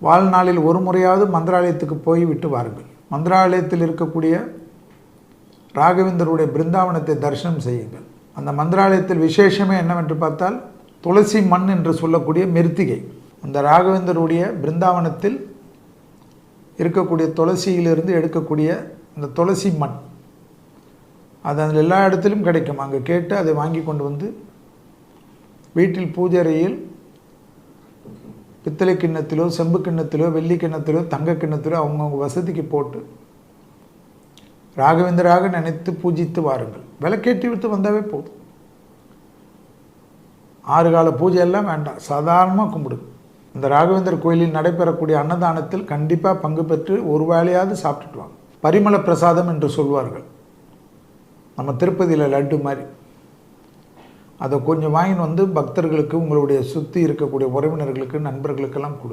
வாழ்நாளில் ஒரு முறையாவது மந்திராலயத்துக்கு போய் விட்டு வாருங்கள். மந்திராலயத்தில் இருக்கக்கூடிய ராகவேந்தருடைய பிருந்தாவனத்தை தரிசனம் செய்யுங்கள். அந்த மந்திராலயத்தில் விசேஷமே என்னவென்று பார்த்தால் துளசி மண் என்று சொல்லக்கூடிய மிருத்திகை. அந்த ராகவேந்தருடைய பிருந்தாவனத்தில் இருக்கக்கூடிய துளசியிலிருந்து எடுக்கக்கூடிய அந்த துளசி மண், அது அதில் எல்லா இடத்திலும் கிடைக்கும். அங்கே கேட்டு அதை வாங்கி கொண்டு வந்து வீட்டில் பூஜை அறையில் பித்தளை கிண்ணத்திலோ செம்பு கிண்ணத்திலோ வெள்ளி கிண்ணத்திலோ தங்க கிண்ணத்திலோ அவங்கவுங்க வசதிக்கு போட்டு ராகவேந்தராக நினைத்து பூஜித்து வாருங்கள். விளக்கேற்றி விட்டு வந்தாவே போதும். 6 கால பூஜையெல்லாம் வேண்டாம், சாதாரணமாக கும்பிடுங்க. இந்த ராகவேந்தர் கோயிலில் நடைபெறக்கூடிய அன்னதானத்தில் கண்டிப்பாக பங்கு பெற்று ஒரு வேளையாவது சாப்பிட்டுட்டு வாங்க. பரிமள பிரசாதம் என்று சொல்வார்கள், நம்ம திருப்பதியில் லட்டு மாதிரி. அதை கொஞ்சம் வாங்கின்னு வந்து பக்தர்களுக்கு, உங்களுடைய சுற்றி இருக்கக்கூடிய உறவினர்களுக்கு, நண்பர்களுக்கெல்லாம் கொடுங்க.